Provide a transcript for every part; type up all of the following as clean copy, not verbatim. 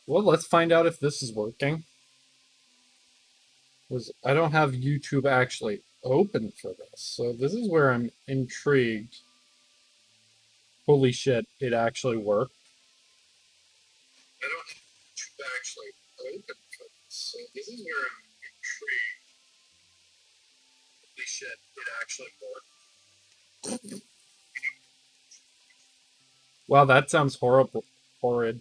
Well, let's find out if this is working. Because I don't have YouTube actually open for this. So this is where I'm intrigued. Holy shit, it actually worked. I don't have YouTube actually open for this. So this is where I'm intrigued. Holy shit, it actually worked. Wow, that sounds horrible, horrid.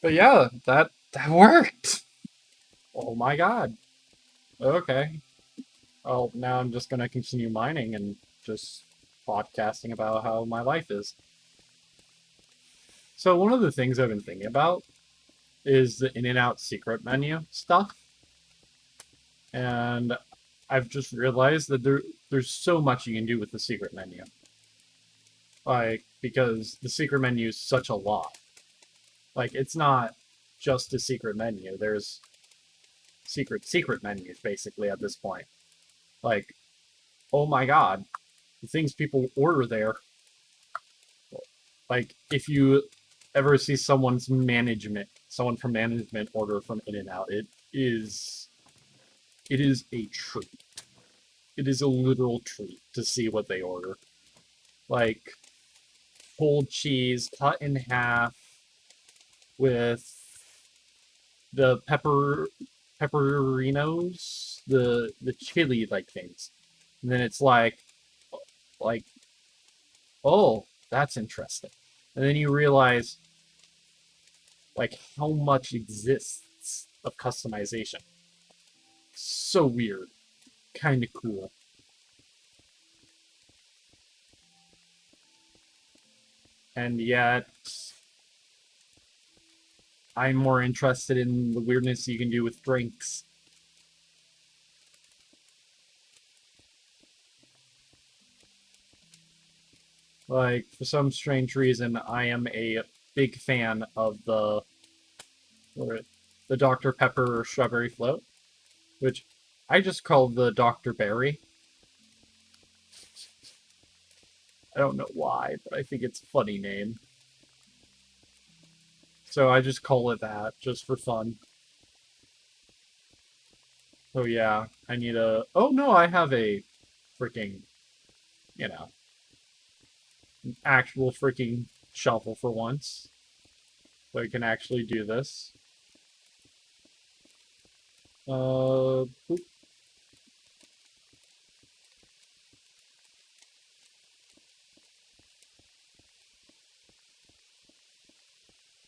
But yeah, that worked. Oh my god. Okay. Well, now I'm just gonna continue mining and just podcasting about how my life is. So one of the things I've been thinking about is the in and out secret menu stuff. And I've just realized that there's so much you can do with the secret menu. Like, because the secret menu is such a lot. Like, it's not just a secret menu. There's secret menus basically at this point. Like, oh my god, the things people order there. Like, if you ever see someone from management order from In and Out, it is a treat. It is a literal treat to see what they order. Like whole cheese cut in half with the pepperinos, the chili like things. And then it's like, oh, that's interesting. And then you realize like how much exists of customization. So weird. Kind of cool. And yet I'm more interested in the weirdness you can do with drinks. Like, for some strange reason, I am a big fan of the Dr. Pepper strawberry float, which I just call the Dr. Berry. I don't know why, but I think it's a funny name. So I just call it that, just for fun. Oh yeah, I need a... Oh no, I have a freaking, you know, actual freaking shovel for once. So I can actually do this. Boop.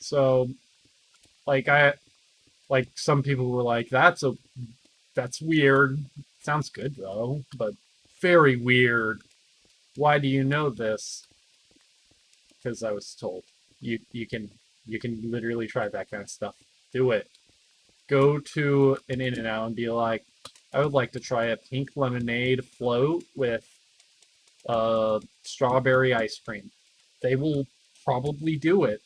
So, like, some people were like, that's weird. Sounds good though, but very weird. Why do you know this? Because I was told. You can literally try that kind of stuff. Do it. Go to an In and Out and be like, I would like to try a pink lemonade float with strawberry ice cream. They will probably do it.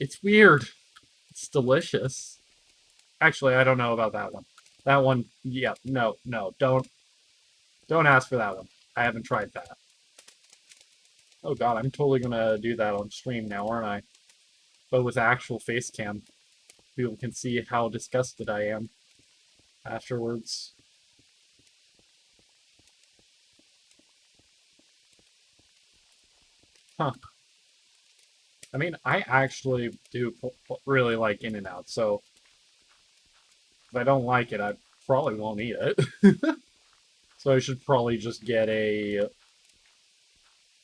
It's weird. It's delicious. Actually, I don't know about that one. That one, yeah, no, don't ask for that one. I haven't tried that. Oh god, I'm totally gonna do that on stream now, aren't I? But with actual face cam, people can see how disgusted I am afterwards. Huh. I mean, I actually do really like In and Out, so if I don't like it, I probably won't eat it. So I should probably just get a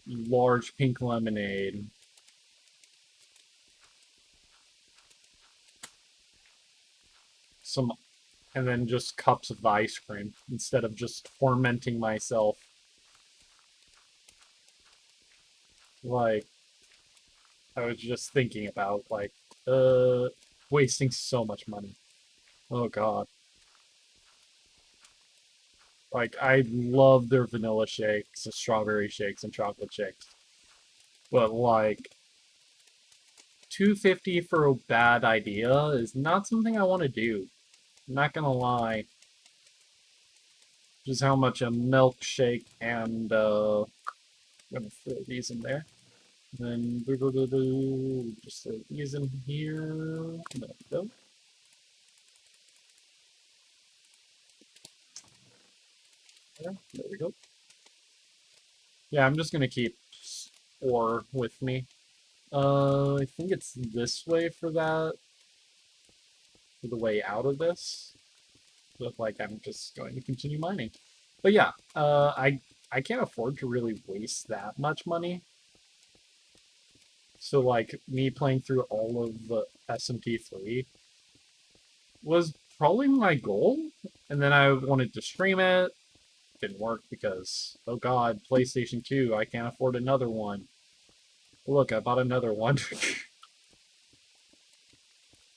large pink lemonade. Some and then just cups of ice cream instead of just tormenting myself. Like, I was just thinking about, like, uh, wasting so much money. Oh god. Like, I love their vanilla shakes, and strawberry shakes, and chocolate shakes. But, like, 250 for a bad idea is not something I want to do. I'm not gonna lie. Just how much a milkshake and, I'm gonna throw these in there. Then just like these in here. There we go. There we go. Yeah, I'm just gonna keep ore with me. I think it's this way for that, for the way out of this. But like, I'm just going to continue mining. But yeah, I can't afford to really waste that much money. So like, me playing through all of the SMT3 was probably my goal, and then I wanted to stream it. Didn't work because, oh god, PlayStation 2, I can't afford another one. Look, I bought another one.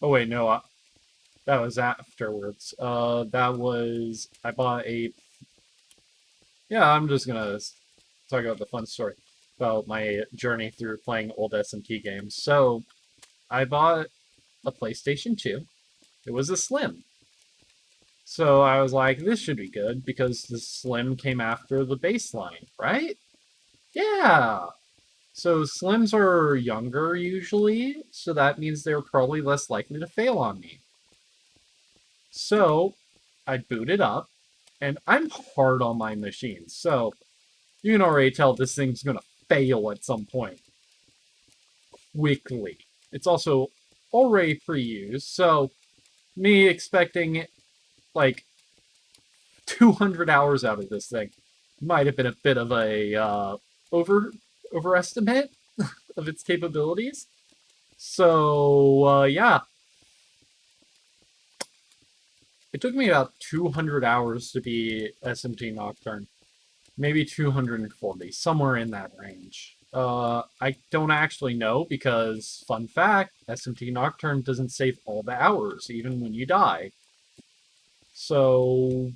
Oh wait, no, that was afterwards. That was, I bought a, yeah, I'm just gonna talk about the fun story about my journey through playing old SMT games. So, I bought a PlayStation 2. It was a Slim. So I was like, this should be good because the Slim came after the baseline, right? Yeah. So Slims are younger usually, so that means they're probably less likely to fail on me. So I boot it up, and I'm hard on my machines, so you can already tell this thing's gonna fail at some point. Quickly. It's also already pre-used, so me expecting like 200 hours out of this thing might have been a bit of a overestimate of its capabilities. So yeah, it took me about 200 hours to be SMT Nocturne, maybe 240, somewhere in that range. I don't actually know because, fun fact, SMT Nocturne doesn't save all the hours, even when you die. So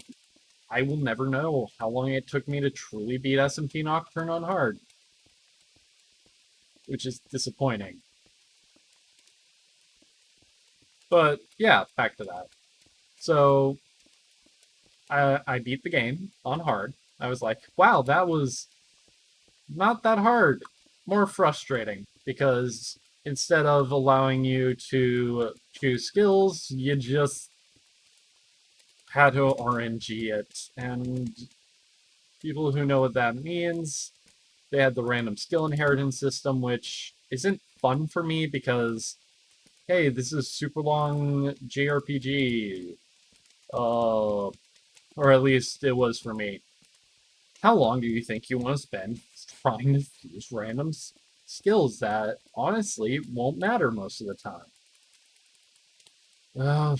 I will never know how long it took me to truly beat SMT Nocturne on hard, which is disappointing. But yeah, back to that. So I beat the game on hard. I was like, wow, that was not that hard. More frustrating because instead of allowing you to choose skills, you just had to RNG it. And people who know what that means, they had the random skill inheritance system, which isn't fun for me because, hey, this is super long JRPG. Or at least it was for me. How long do you think you want to spend trying to fuse random skills that honestly won't matter most of the time? Uh,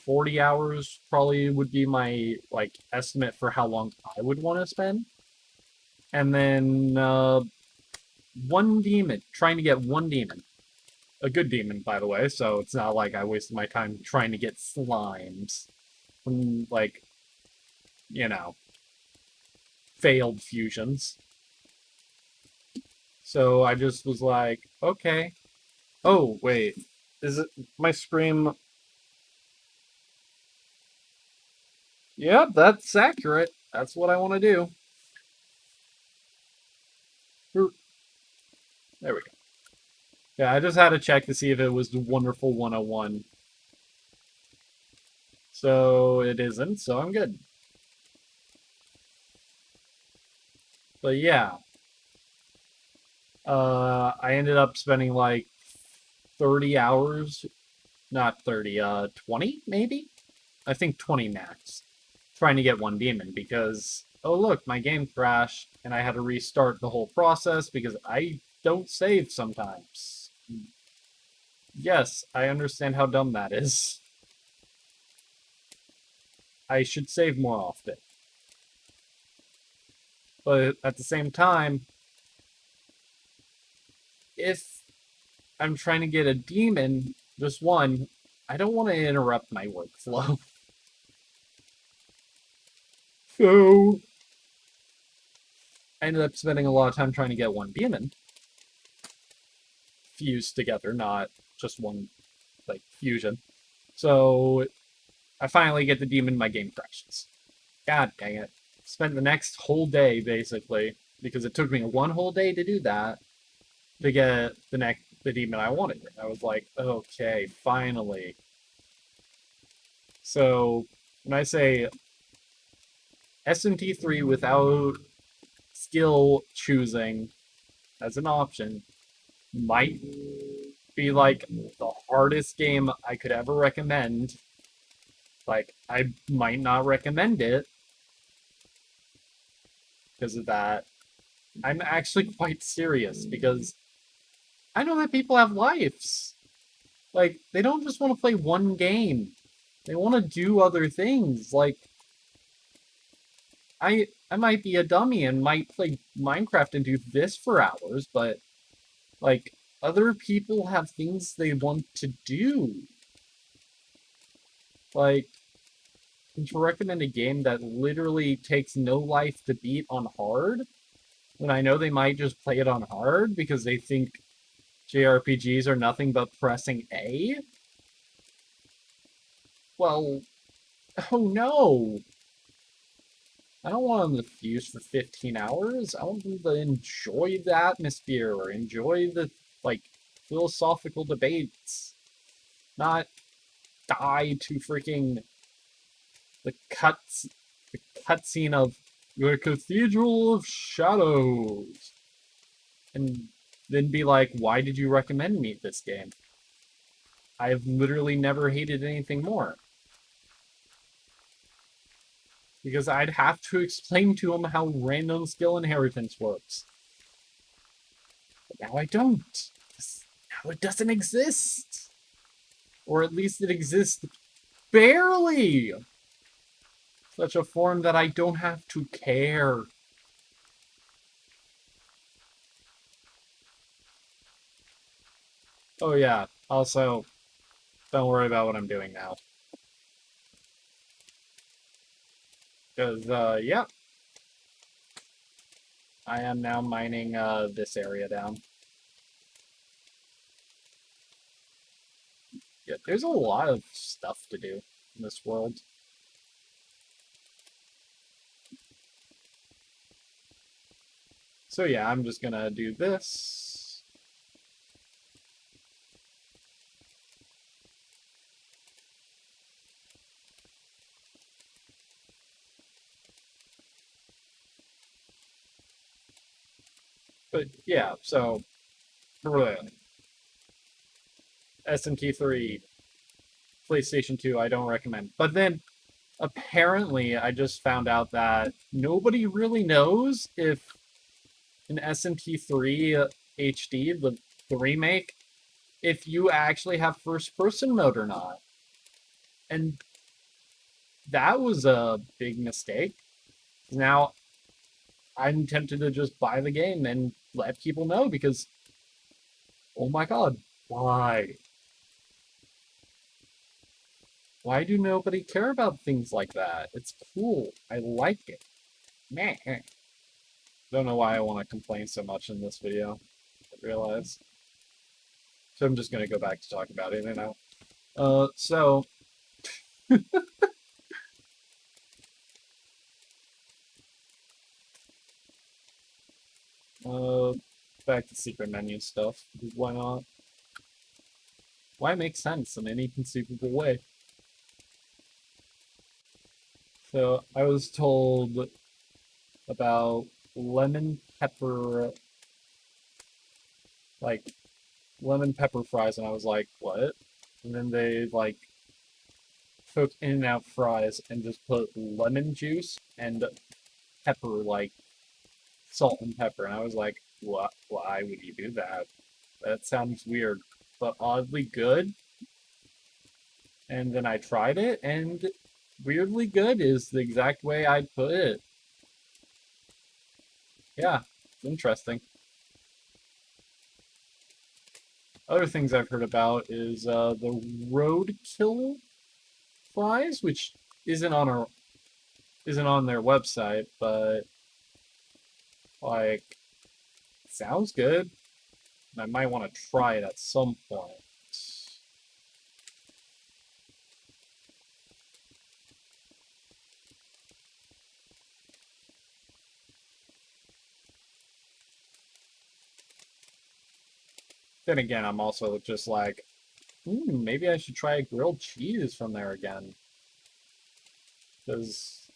40 hours probably would be my like estimate for how long I would want to spend. And then one demon, trying to get one demon. A good demon, by the way, so it's not like I wasted my time trying to get slimes. Like, you know, failed fusions. So I just was like, okay. Oh, wait. Is it my scream? Yep, that's accurate. That's what I want to do. There we go. Yeah, I just had to check to see if it was the Wonderful 101. So it isn't, so I'm good. But yeah. I ended up spending like 30 hours, not 30, 20 maybe? I think 20 max, trying to get one demon because, oh look, my game crashed and I had to restart the whole process because I don't save sometimes. Yes, I understand how dumb that is. I should save more often. But at the same time, if I'm trying to get a demon, just one, I don't want to interrupt my workflow. So I ended up spending a lot of time trying to get one demon fused together, not just one like fusion. So I finally get the demon, my game crashes. God dang it. Spent the next whole day basically, because it took me one whole day to do that, to get the demon I wanted. I was like, okay, finally. So when I say SMT3 without skill choosing as an option might be like the hardest game I could ever recommend. Like, I might not recommend it because of that. I'm actually quite serious because I know that people have lives. Like, they don't just want to play one game. They want to do other things. Like, I might be a dummy and might play Minecraft and do this for hours, but like other people have things they want to do. Like, to recommend a game that literally takes no life to beat on hard, when I know they might just play it on hard because they think JRPGs are nothing but pressing A? Well, oh no! I don't want them to fuse for 15 hours. I want them to enjoy the atmosphere or enjoy the, like, philosophical debates. Not die to freaking the cuts, the cutscene of the Cathedral of Shadows. And then be like, why did you recommend me this game? I've literally never hated anything more. Because I'd have to explain to him how random skill inheritance works. But now I don't. Now it doesn't exist. Or at least it exists barely. Such a form that I don't have to care. Oh yeah, also, don't worry about what I'm doing now. Because, yeah, I am now mining, this area down. Yeah, there's a lot of stuff to do in this world. So yeah, I'm just gonna do this. But yeah, so SMT3, PlayStation 2, I don't recommend. But then apparently I just found out that nobody really knows if an SMT3 HD, the remake, if you actually have first person mode or not. And that was a big mistake. Now I'm tempted to just buy the game and let people know because, oh my god, why? Why do nobody care about things like that? It's cool. I like it. Meh. Don't know why I want to complain so much in this video. I realize. So I'm just gonna go back to talk about it now. So uh, back to secret menu stuff. Why not? Why make sense in any conceivable way? So I was told about lemon pepper, like lemon pepper fries, and I was like, what? And then they like took In-N-Out fries and just put lemon juice and pepper, like salt and pepper, and I was like, what? Why would you do that? That sounds weird, but oddly good. And then I tried it, and weirdly good is the exact way I'd put it. Yeah, it's interesting. Other things I've heard about is the roadkill fries, which isn't on our isn't on their website, but like sounds good. And I might want to try it at some point. Then again, I'm also just like, maybe I should try grilled cheese from there again. Because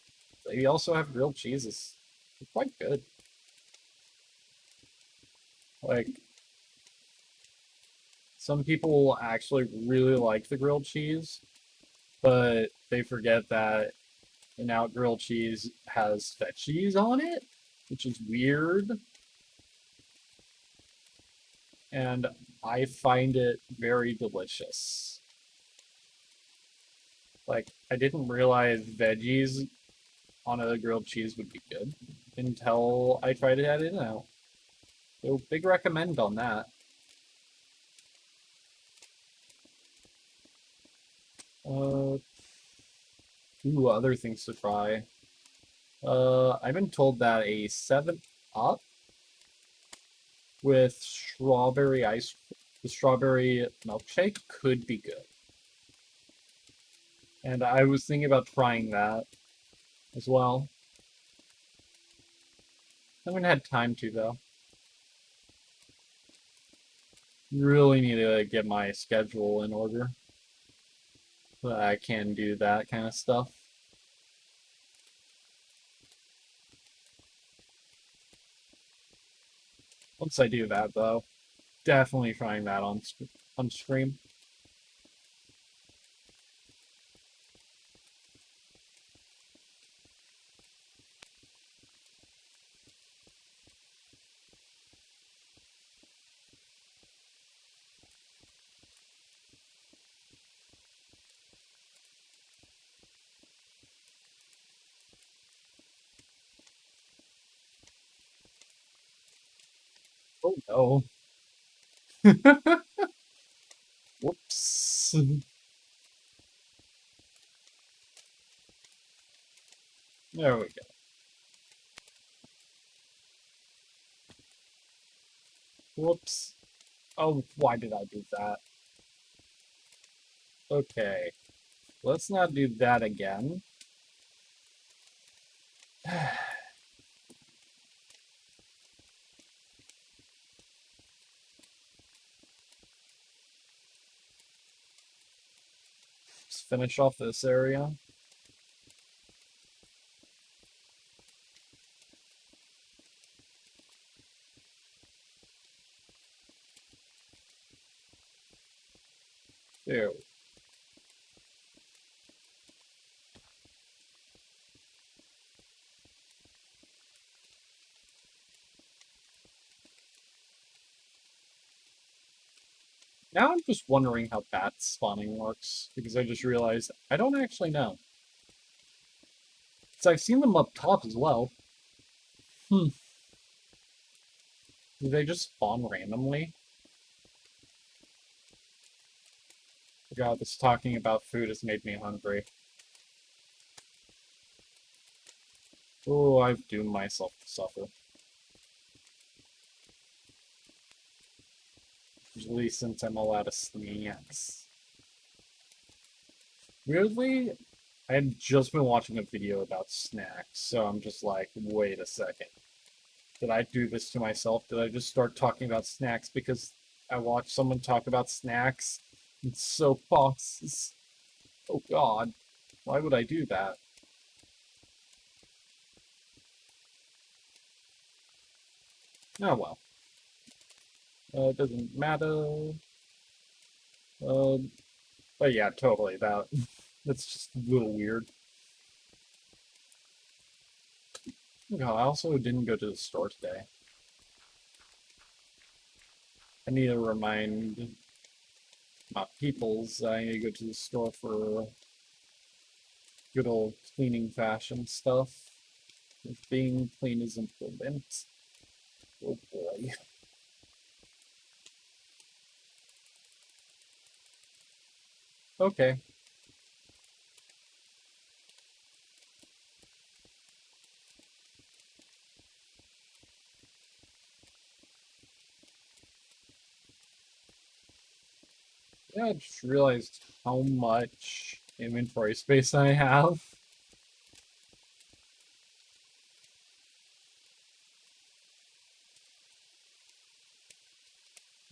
they also have grilled cheeses. They're quite good. Like, some people actually really like the grilled cheese, but they forget that now grilled cheese has veggies on it, which is weird. And I find it very delicious. Like, I didn't realize veggies on a grilled cheese would be good until I tried it at In-N-Out. So, big recommend on that. Other things to try. I've been told that a 7 Up with the strawberry milkshake could be good. And I was thinking about trying that as well. I haven't had time to, though. Really need to get my schedule in order so that I can do that kind of stuff. Once I do that, though, definitely trying that on stream. Oh no. Whoops. There we go. Whoops. Oh, why did I do that? Okay. Let's not do that again. Let's finish off this area. There. Now I'm just wondering how bat spawning works, because I just realized I don't actually know. So I've seen them up top as well. Do they just spawn randomly? God, this talking about food has made me hungry. Oh, I've doomed myself to suffer. Usually since I'm allowed to snacks. Weirdly, I had just been watching a video about snacks, so I'm just like, wait a second. Did I do this to myself? Did I just start talking about snacks because I watched someone talk about snacks in soapboxes? Oh god, why would I do that? Oh well. It doesn't matter. Uh, but yeah, totally. That's just a little weird. Oh, I also didn't go to the store today. I need to remind my peoples I need to go to the store for good old cleaning fashion stuff. If being clean is important. Oh boy. Okay. Yeah, I just realized how much inventory space I have.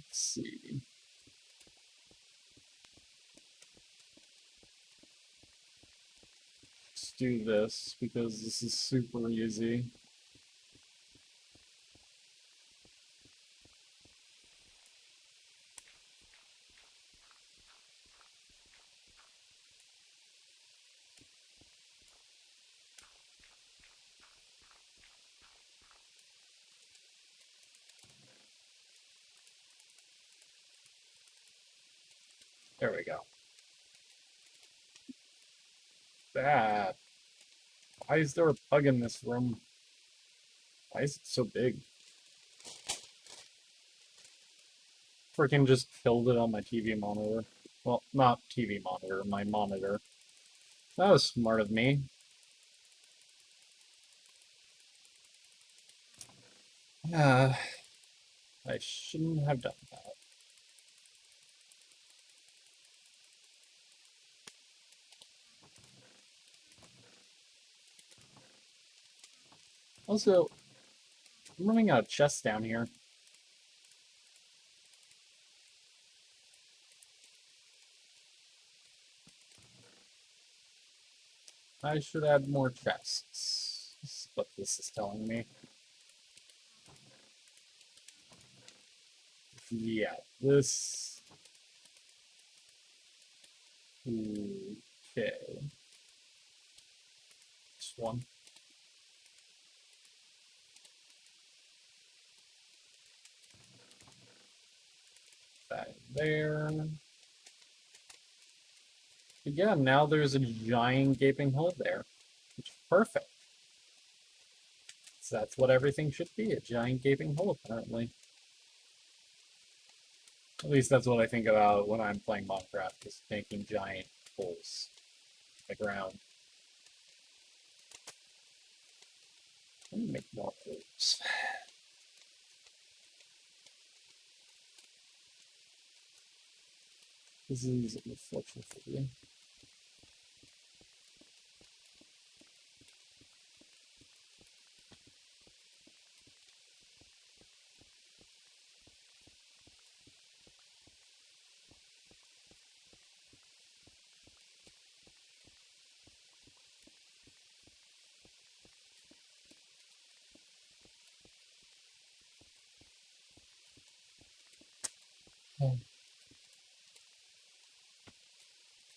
Let's see. Let's do this because this is super easy. There we go. That. Why is there a pug in this room? Why is it so big? Freaking just killed it on my TV monitor. Well, not TV monitor, my monitor. That was smart of me. I shouldn't have done that. Also, I'm running out of chests down here. I should add more chests. That's what this is telling me. Yeah, this... Okay. This one. That there. Again, now there's a giant gaping hole there. Which is perfect. So that's what everything should be, a giant gaping hole, apparently. At least that's what I think about when I'm playing Minecraft, is making giant holes in the ground. Let me make more holes. This is unfortunate for you.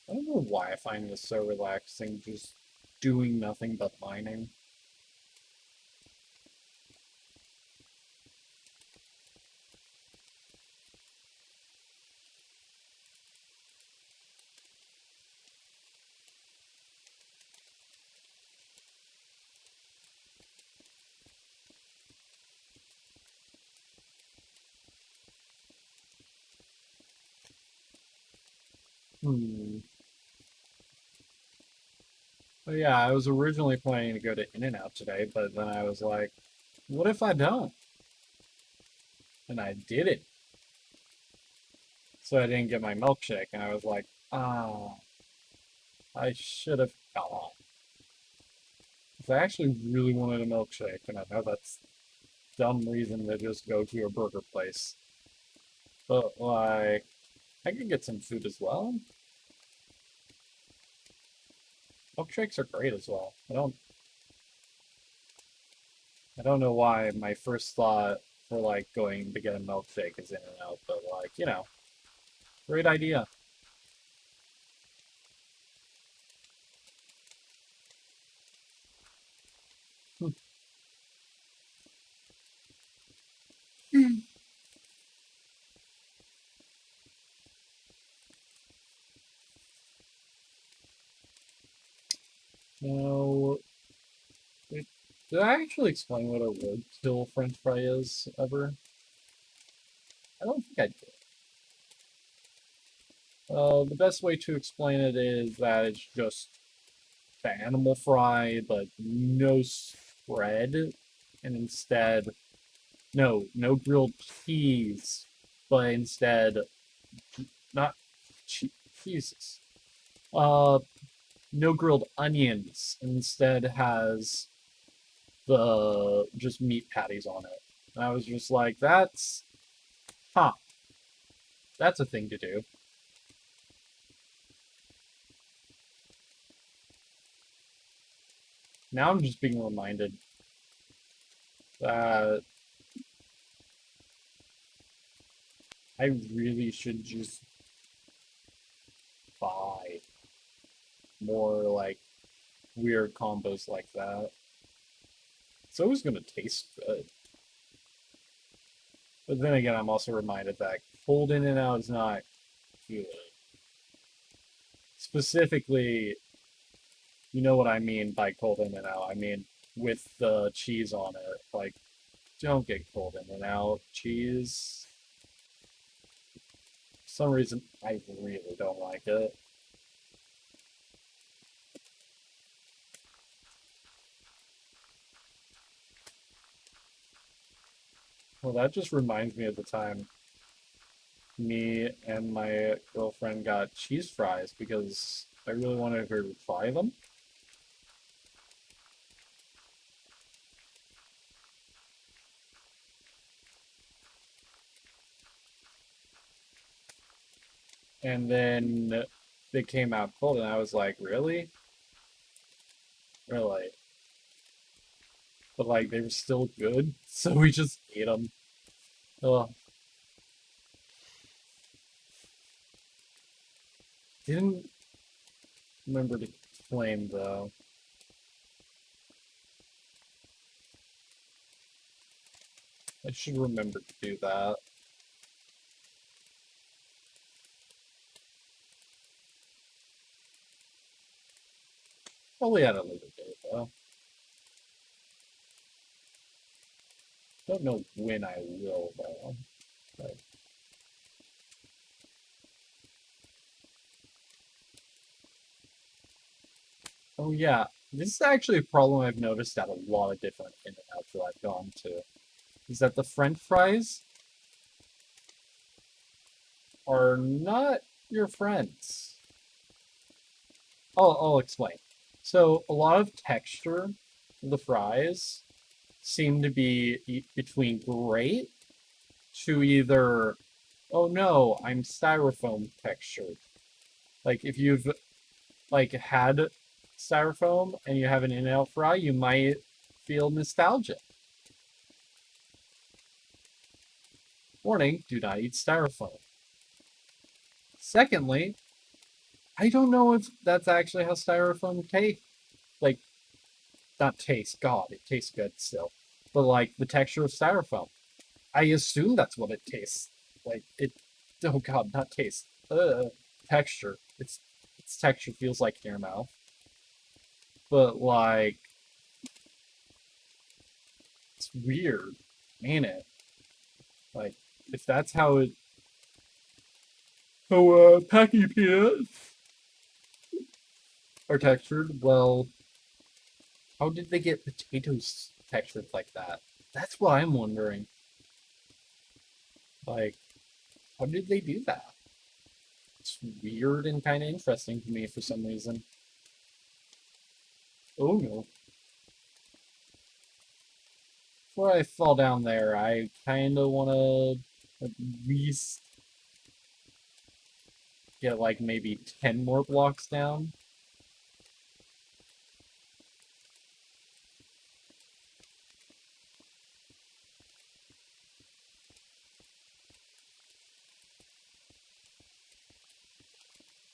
I don't know why I find this so relaxing, just doing nothing but mining. But yeah, I was originally planning to go to In-N-Out today, but then I was like, what if I don't? And I did it. So I didn't get my milkshake, and I was like, ah, I should have gone. If I actually really wanted a milkshake, and I know that's a dumb reason to just go to a burger place. But, like, I could get some food as well. Milkshakes are great as well. I don't know why my first thought for, like, going to get a milkshake is In-N-Out, but, like, you know, great idea. Now, did I actually explain what a roadkill french fry is ever? I don't think I did. The best way to explain it is that it's just the animal fry, but no spread, and instead, no grilled cheese, but instead, not cheeses. Uh, no grilled onions, and instead has the just meat patties on it. And I was just like, huh. That's a thing to do. Now I'm just being reminded that I really should just buy more like weird combos like that. It's always gonna taste good. But then again, I'm also reminded that cold in and out is not good. Specifically, you know what I mean by cold in and out. I mean with the cheese on it. Like, don't get cold in and out cheese. For some reason, I really don't like it. Well, that just reminds me of the time me and my girlfriend got cheese fries because I really wanted her to try them. And then they came out cold, and I was like, really? Really? But like, they were still good, so we just ate them. Ugh. Didn't remember to claim though. I should remember to do that. Probably at a later date though. Don't know when I will though. But, oh yeah, this is actually a problem I've noticed at a lot of different In-N-Outs that I've gone to. Is that the French fries are not your friends. I'll explain. So a lot of texture of the fries seem to be between great to either, oh no, I'm styrofoam textured. Like if you've like had styrofoam and you have an In-N-Out fry, you might feel nostalgic. Warning, do not eat styrofoam. Secondly, I don't know if that's actually how styrofoam tastes. Like, not taste, God, it tastes good still. But like the texture of styrofoam. I assume that's what it tastes like. It, oh God, not taste. Texture. Its texture feels like in your mouth. But like, it's weird, ain't it? Like, if that's how it. Oh, Packy peanuts are textured. Well, how did they get potatoes textured like that? That's what I'm wondering. Like, how did they do that? It's weird and kind of interesting to me for some reason. Oh no. Before I fall down there, I kind of want to at least get like maybe 10 more blocks down.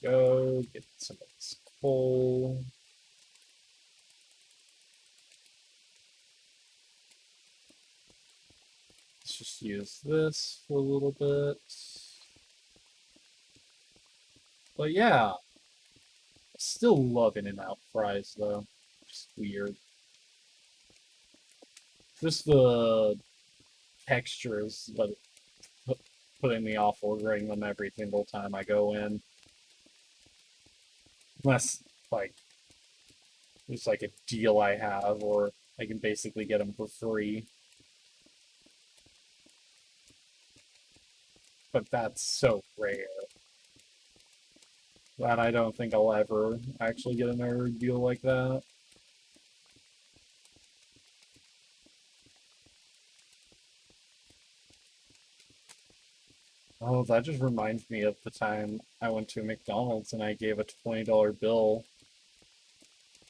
Go get some of this coal. Let's just use this for a little bit. But yeah, I still love In-N-Out fries though. Just weird. Just the textures, but putting me off ordering them every single time I go in. Unless, like, there's like a deal I have, or I can basically get them for free. But that's so rare that I don't think I'll ever actually get another deal like that. Oh, that just reminds me of the time I went to McDonald's and I gave a $20 bill,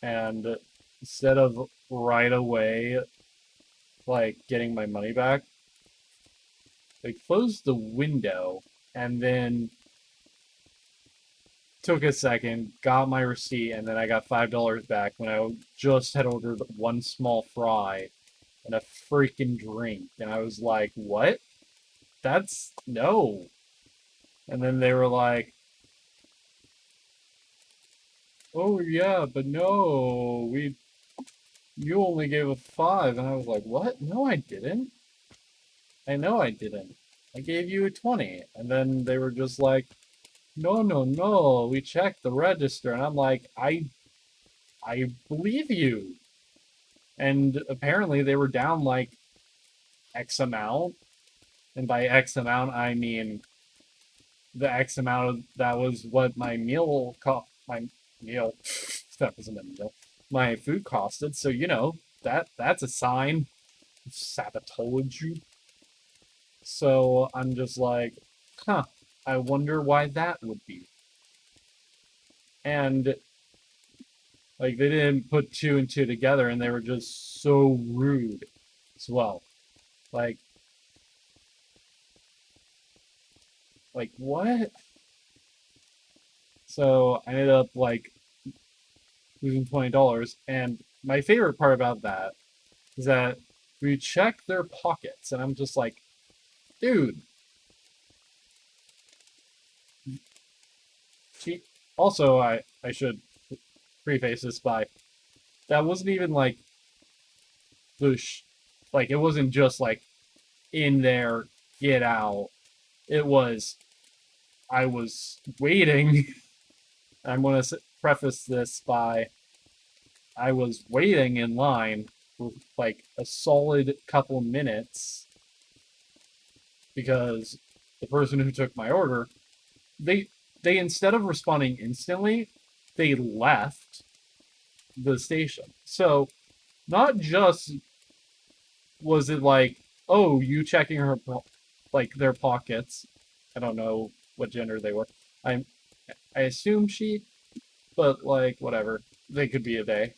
and instead of right away, like, getting my money back, they closed the window and then took a second, got my receipt, and then I got $5 back when I just had ordered one small fry and a freaking drink. And I was like, what? That's no. And then they were like, oh yeah, but no, you only gave a 5. And I was like, what? No, I didn't. I know I didn't. I gave you a 20. And then they were just like, no, no, no, we checked the register. And I'm like, I believe you. And apparently they were down like X amount. And by X amount, I mean the X amount of, that was what my meal cost. My meal, that wasn't a meal. My food costed. So, you know, that's a sign of sabotage. So I'm just like, huh, I wonder why that would be. And like they didn't put two and two together and they were just so rude as well. Like what? So I ended up like losing $20. And my favorite part about that is that we checked their pockets, and I'm just like, dude. She also I should preface this by that wasn't even like like it wasn't just like in there, get out. It was I was waiting. I'm gonna preface this by I was waiting in line for like a solid couple minutes because the person who took my order, they they instead of responding instantly, they left the station. So not just was it like, oh, you checking her like their pockets. I don't know what gender they were. I I assume she, but like whatever. They could be a they.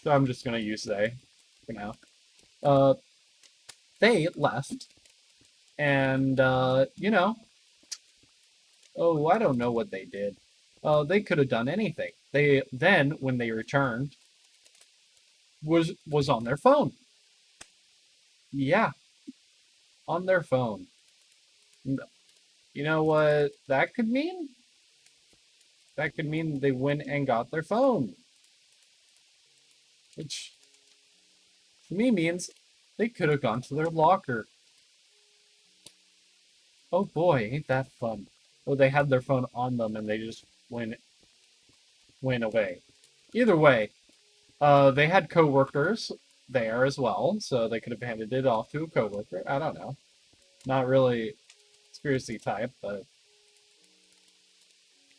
So I'm just gonna use they for now. Uh, they left, and you know, oh, I don't know what they did. They could have done anything. They then, when they returned, was on their phone. Yeah, on their phone. You know what that could mean? That could mean they went and got their phone, which to me means they could have gone to their locker. Oh boy, ain't that fun? Or they had their phone on them and they just went away. Either way, they had coworkers there as well, so they could have handed it off to a coworker. I don't know. Not really conspiracy type, but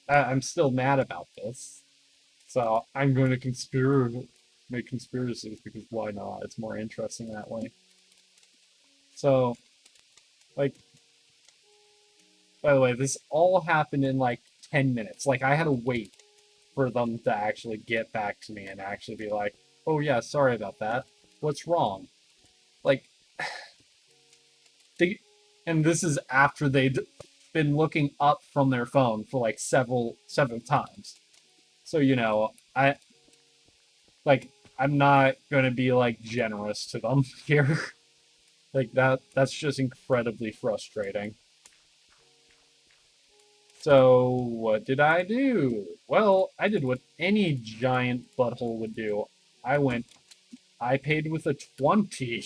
I'm still mad about this. So I'm going to make conspiracies because why not? It's more interesting that way. So, like, by the way, this all happened in like 10 minutes. Like, I had to wait for them to actually get back to me and actually be like, oh, yeah, sorry about that. What's wrong? Like, they, and this is after they'd been looking up from their phone for like several times. So, you know, like, I'm not gonna be like generous to them here. Like that's just incredibly frustrating. So what did I do? Well, I did what any giant butthole would do. I paid with a 20.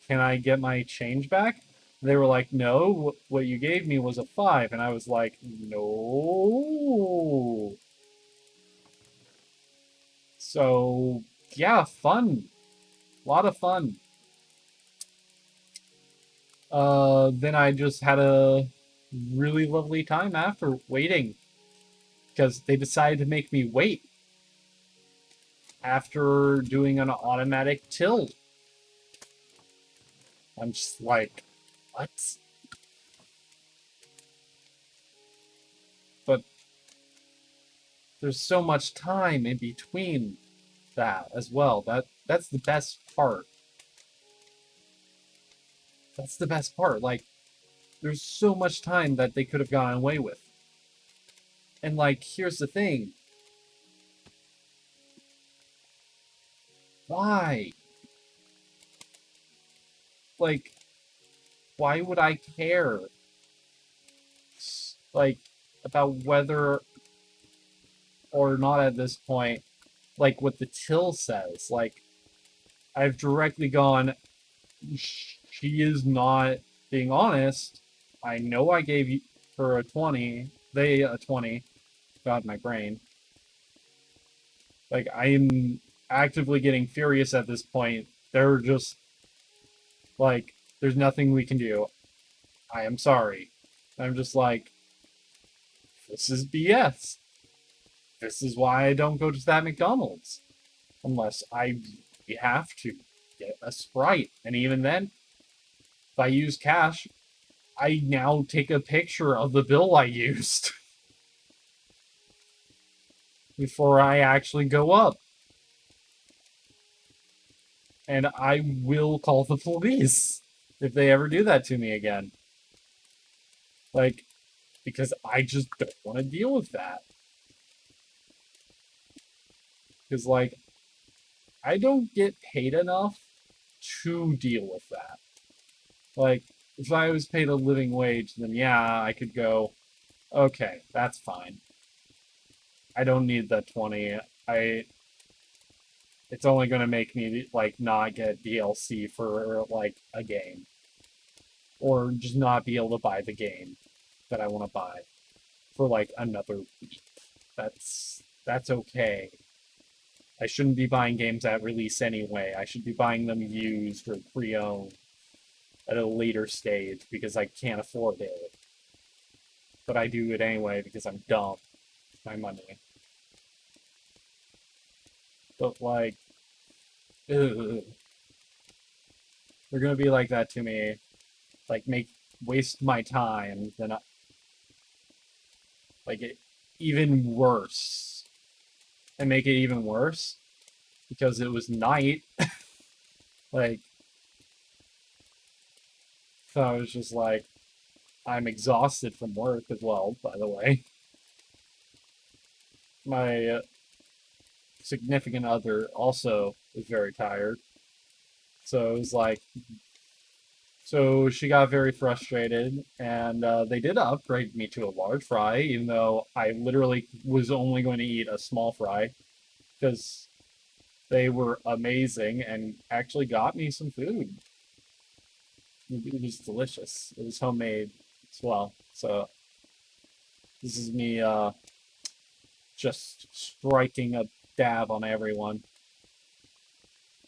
Can I get my change back? They were like, no, what you gave me was a 5. And I was like, no. So, yeah, fun. A lot of fun. Then I just had a really lovely time after waiting because they decided to make me wait after doing an automatic till. I'm just like, what? but there's so much time in between that as well. That's the best part. That's the best part. Like, there's so much time that they could have gotten away with. And like, here's the thing. Why? Like, why would I care? Like, about whether or not at this point, like what the till says. Like, I've directly gone, she is not being honest. I know I gave her a 20, they a 20. God, my brain. Like, I'm actively getting furious at this point. They're just, like, there's nothing we can do. I am sorry. I'm just like, this is BS. This is why I don't go to that McDonald's. Unless I have to get a Sprite. And even then, if I use cash, I now take a picture of the bill I used before I actually go up. And I will call the police if they ever do that to me again. Like, because I just don't want to deal with that. Because, like, I don't get paid enough to deal with that. Like, if I was paid a living wage, then yeah, I could go, okay, that's fine. I don't need the 20. It's only going to make me, like, not get DLC for, like, a game. Or just not be able to buy the game that I want to buy for, like, another week. That's okay. I shouldn't be buying games at release anyway. I should be buying them used or pre-owned at a later stage because I can't afford it. But I do it anyway because I'm dumb. It's my money. But, like, ugh. They're gonna be like that to me. Like, waste my time, then like, even worse. And make it even worse because it was night. Like, so I was just like, I'm exhausted from work as well, by the way. My significant other also is very tired. So it was like, so she got very frustrated, and they did upgrade me to a large fry, even though I literally was only going to eat a small fry because they were amazing and actually got me some food. It was delicious. It was homemade as well. So this is me just striking a dab on everyone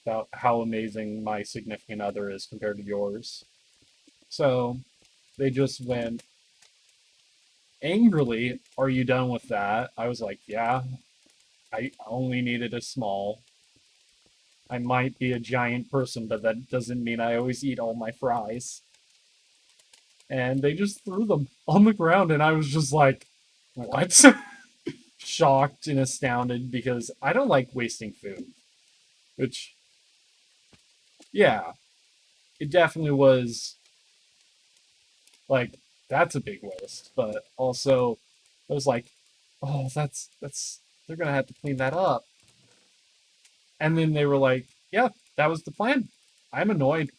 about how amazing my significant other is compared to yours. So they just went angrily, "Are you done with that?" I was like, "Yeah, I only needed a small. I might be a giant person, but that doesn't mean I always eat all my fries." And they just threw them on the ground, and I was just like, "What?" Shocked and astounded because I don't like wasting food. Which, yeah, it definitely was like, that's a big waste. But also, I was like, oh, they're gonna have to clean that up. And then they were like, yeah, that was the plan. I'm annoyed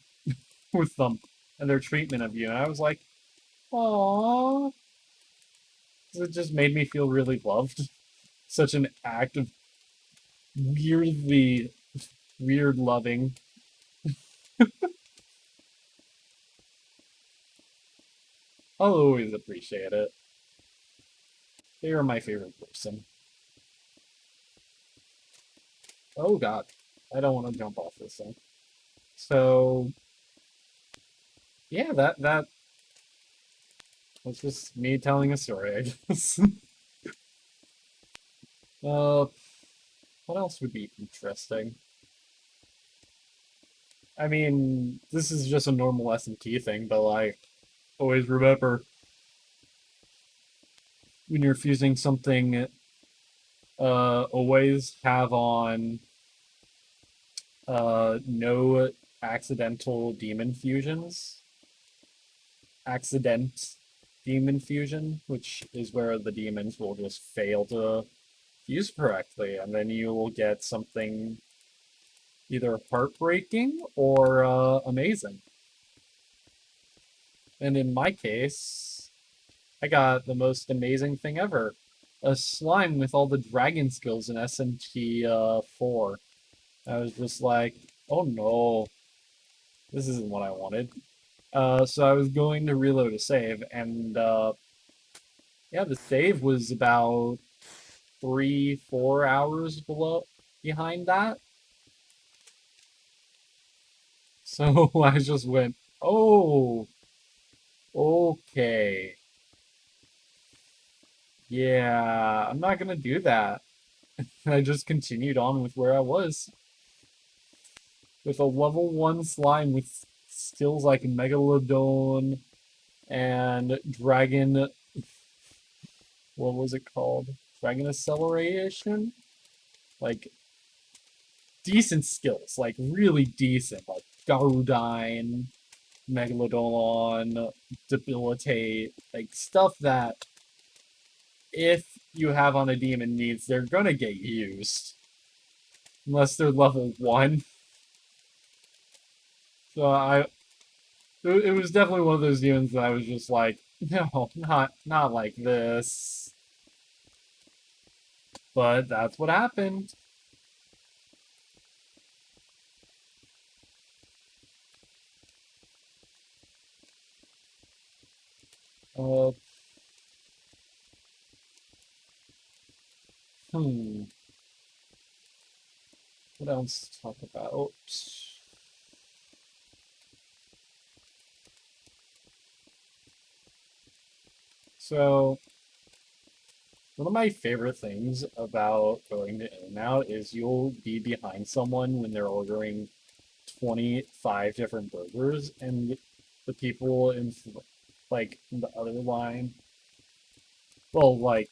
with them and their treatment of you. And I was like, aww. It just made me feel really loved. Such an act of weirdly weird loving. I'll always appreciate it. They are my favorite person. Oh god. I don't want to jump off this thing. So yeah, that was just me telling a story, I guess. uh what else would be interesting? I mean, this is just a normal S&T thing, but like, always remember, when you're fusing something, always have on no accidental demon fusions. Accident demon fusion, which is where the demons will just fail to fuse correctly, and then you will get something either heartbreaking or amazing. And in my case, I got the most amazing thing ever. A slime with all the dragon skills in SMT 4. I was just like, oh no, this isn't what I wanted. So I was going to reload a save, and yeah, the save was about 3, 4 hours behind that. So I just went, oh, okay. Yeah, I'm not gonna do that. I just continued on with where I was. With a level 1 slime with skills like Megalodon and Dragon. What was it called? Dragon Acceleration? Like, decent skills. Like, really decent. Like, Garudine, Megalodon, Debilitate. Like, stuff that if you have on a demon needs, they're gonna get used. Unless they're level 1. So it was definitely one of those demons that I was just like, no, not like this. But that's what happened. Uh, hmm. What else to talk about? So, one of my favorite things about going to In-N-Out is you'll be behind someone when they're ordering 25 different burgers, and the people in like the other line, well, like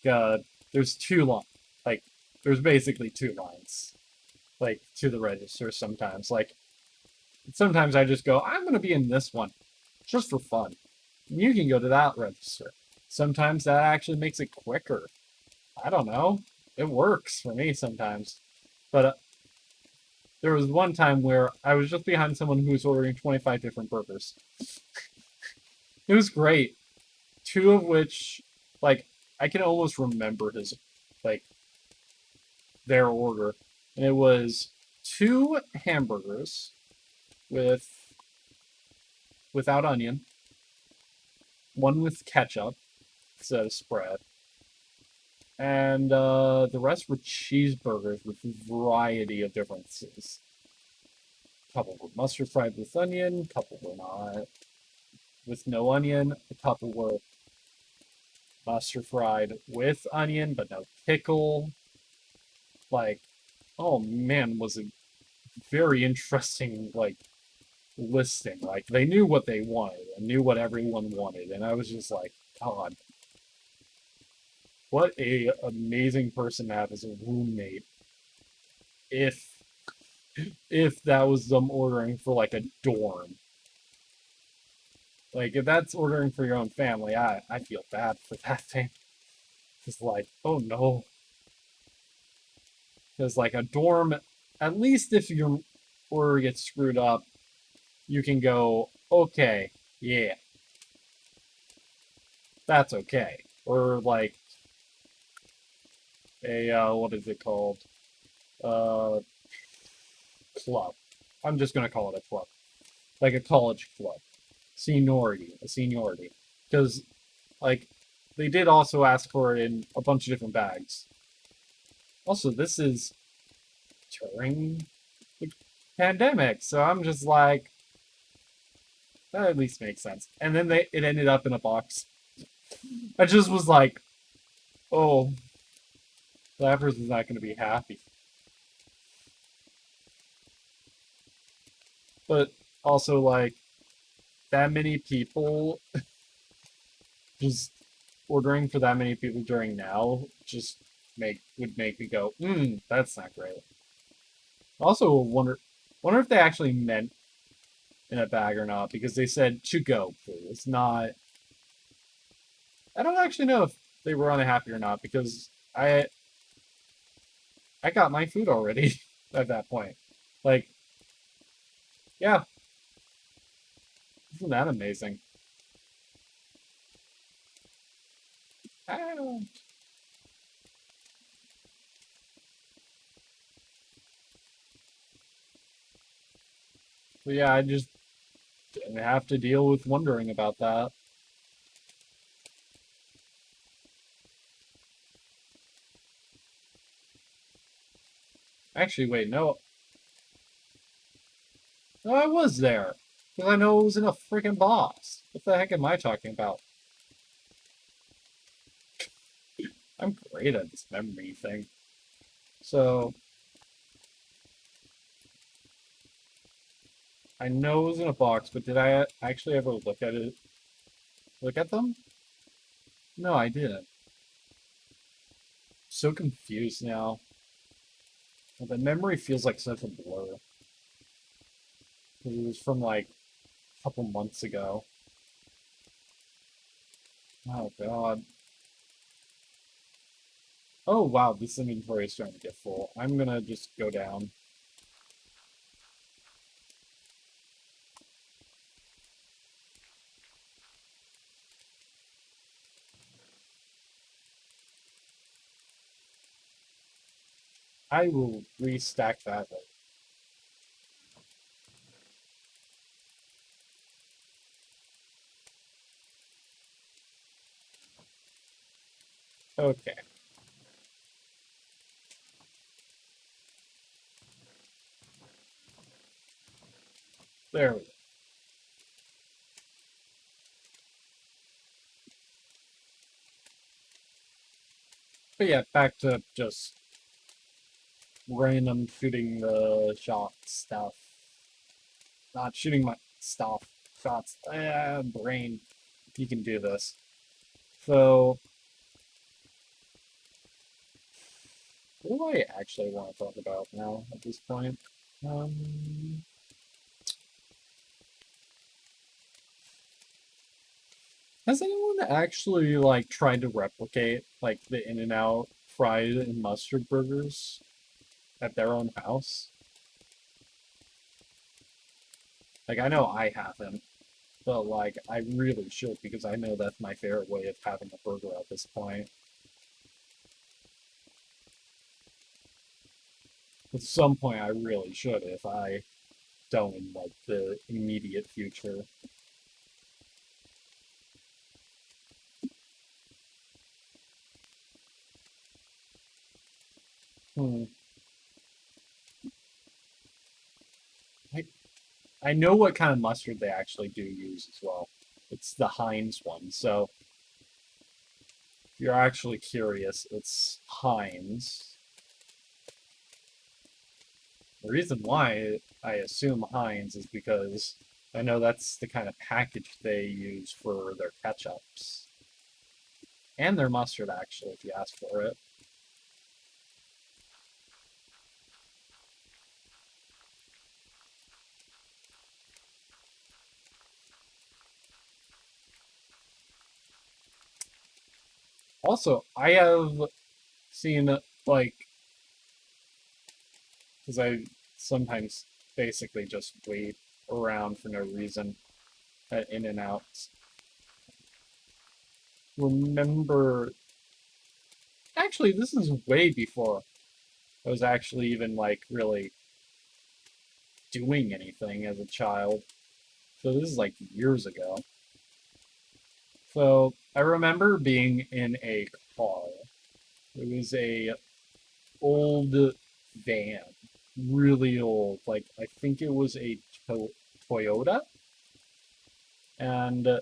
there's two lines, like there's basically two lines, like to the register sometimes. Like sometimes I just go, I'm gonna be in this one, just for fun. And you can go to that register. Sometimes that actually makes it quicker. I don't know. It works for me sometimes. But there was one time where I was just behind someone who was ordering 25 different burgers. It was great. Two of which, like, I can almost remember his, like, their order. And it was two hamburgers with without onion, one with ketchup instead of spread, and the rest were cheeseburgers with a variety of differences. A couple were mustard fried with onion, a couple were not with no onion, a couple were mustard fried with onion but no pickle. Like, oh man, was a very interesting like listing. Like they knew what they wanted and knew what everyone wanted, and I was just like, God, what a amazing person to have as a roommate. If that was them ordering for like a dorm. Like if that's ordering for your own family, I feel bad for that thing. Just like, oh no. Because like a dorm, at least if your order gets screwed up, you can go, okay, yeah, that's okay. Or like a what is it called? Uh, club. I'm just gonna call it a club, like a college club. Seniority, a seniority, because like they did also ask for it in a bunch of different bags. Also, this is during the pandemic, so I'm just like, that at least makes sense. And then it ended up in a box. I just was like, oh, that person's not going to be happy. But also, like, that many people just ordering for that many people during now just would make me go, that's not great. Also wonder if they actually meant in a bag or not, because they said to go, please. Not I don't actually know if they were unhappy or not, because I got my food already at that point. Like, yeah, isn't that amazing? Ah. But yeah, I just didn't have to deal with wondering about that. Actually, wait, no. No, I was there. Because I know it was in a freaking box. What the heck am I talking about? I'm great at this memory thing. So, I know it was in a box, but did I actually ever look at it? Look at them? No, I didn't. So confused now. The memory feels like such a blur. It was from like a couple months ago. Oh god. Oh wow, this inventory is starting to get full. I'm gonna just go down. I will restack that later. Okay. There we go. But yeah, back to just random shooting the shot stuff. Not shooting my stuff. Shots. Brain. You can do this. So, what do I actually want to talk about now at this point? Um, has anyone actually like tried to replicate like the In-N-Out fried and mustard burgers at their own house? Like I know I haven't, but like I really should, because I know that's my favorite way of having a burger at this point. At some point I really should if I don't in like the immediate future. Hmm. I I know what kind of mustard they actually do use as well. It's the Heinz one. So if you're actually curious, it's Heinz. The reason why I assume Heinz is because I know that's the kind of package they use for their ketchups. And their mustard, actually, if you ask for it. Also, I have seen, like, because I sometimes basically just wait around for no reason at In-N-Outs. Remember, actually, this is way before I was actually even, like, really doing anything as a child. So this is, like, years ago. So I remember being in a car. It was a old van, really old. Like I think it was a Toyota. And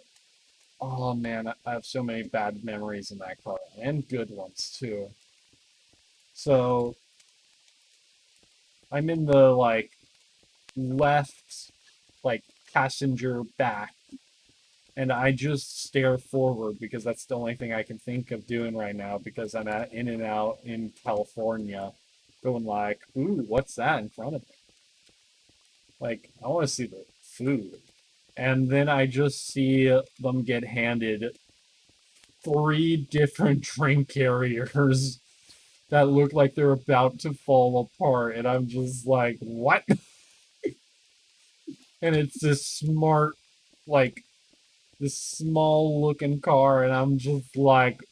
oh man, I have so many bad memories in that car and good ones too. So I'm in the like left like passenger back, and I just stare forward because that's the only thing I can think of doing right now because I'm at In and Out in California, going like, ooh, what's that in front of me? Like, I want to see the food. And then I just see them get handed three different drink carriers that look like they're about to fall apart, and I'm just like, what? And it's this smart, like, this small looking car, and I'm just like,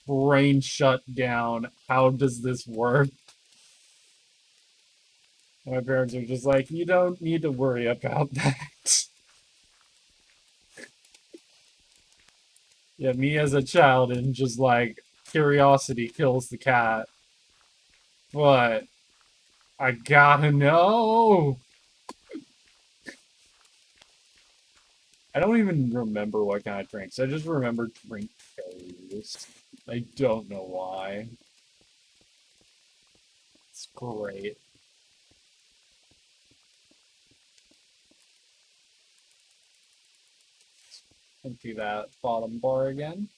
brain shut down. How does this work? And my parents are just like, you don't need to worry about that. Yeah, me as a child, and just like, curiosity kills the cat. But I gotta know. I don't even remember what kind of drinks. I just remember drink carriers. I don't know why. It's great. Empty that bottom bar again.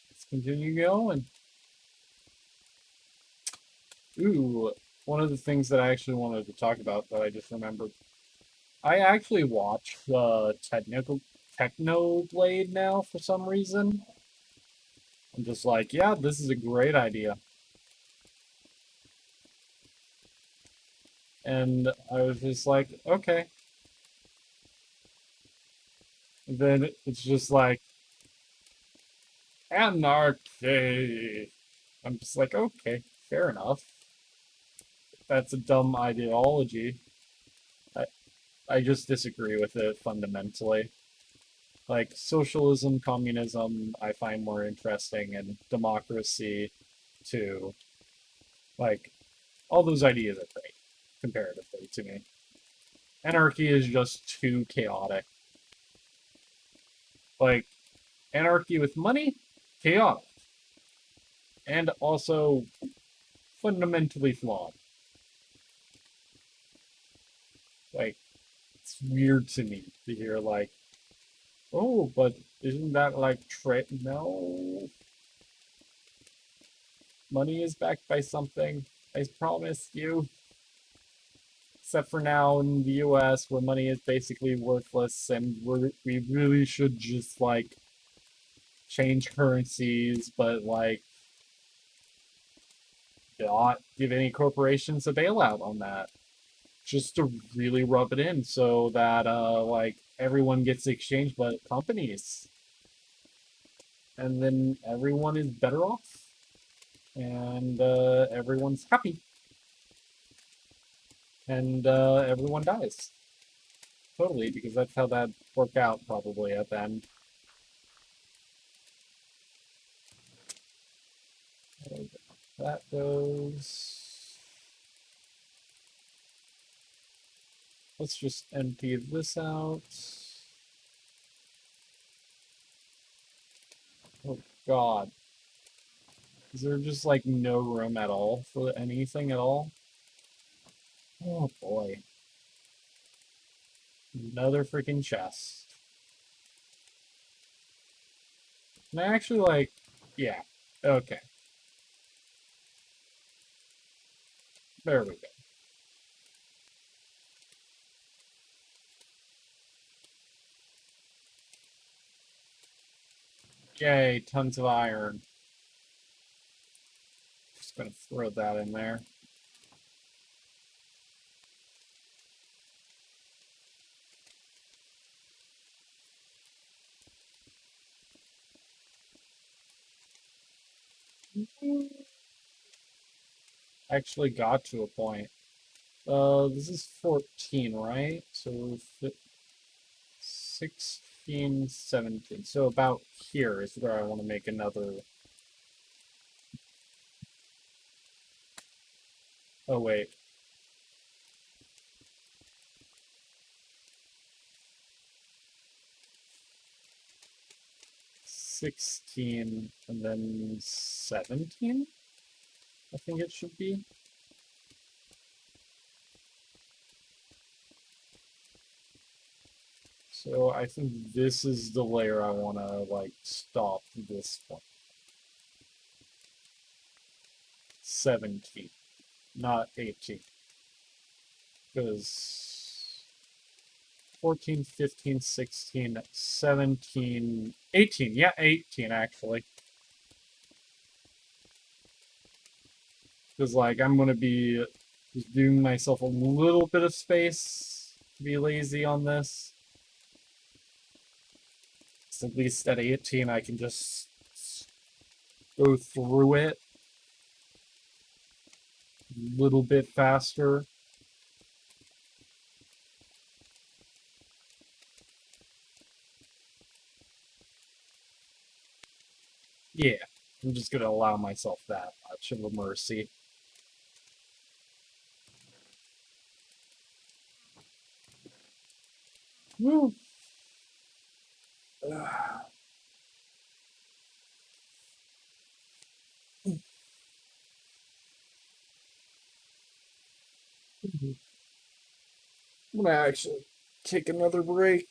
Let's continue going. Ooh, one of the things that I actually wanted to talk about that I just remembered. I actually watched Technoblade now for some reason. I'm just like, yeah, this is a great idea. And I was just like, okay. And then it's just like, anarchy. I'm just like, okay, fair enough. That's a dumb ideology. I, I just disagree with it fundamentally. Like, socialism, communism, I find more interesting, and democracy, too. Like, all those ideas are great, comparatively, to me. Anarchy is just too chaotic. Like, anarchy with money, chaotic. And also fundamentally flawed. Like, it's weird to me to hear, like, oh, but isn't that like trade? No. Money is backed by something. I promise you. Except for now in the US, where money is basically worthless, and we really should just, like, change currencies, but, like, not give any corporations a bailout on that. Just to really rub it in so that, like, everyone gets exchanged but companies. And then everyone is better off. And everyone's happy. And everyone dies. Totally, because that's how that worked out probably at the end. That goes. Let's just empty this out. Oh god. Is there just like no room at all for anything at all? Oh boy. Another freaking chest. Can I actually like. Yeah. Okay. There we go. Yay, tons of iron. Just gonna throw that in there. Actually got to a point. This is 14, right? So 16, 17. So about here is where I want to make another. Oh, wait. 16, and then 17, I think it should be. So I think this is the layer I want to, like, stop this one. 17, not 18. Because 14, 15, 16, 17, 18. Yeah, 18, actually. Because, like, I'm going to be just doing myself a little bit of space to be lazy on this. So at least at 18, I can just go through it a little bit faster. Yeah, I'm just going to allow myself that much of a mercy. Woo. I'm gonna actually take another break.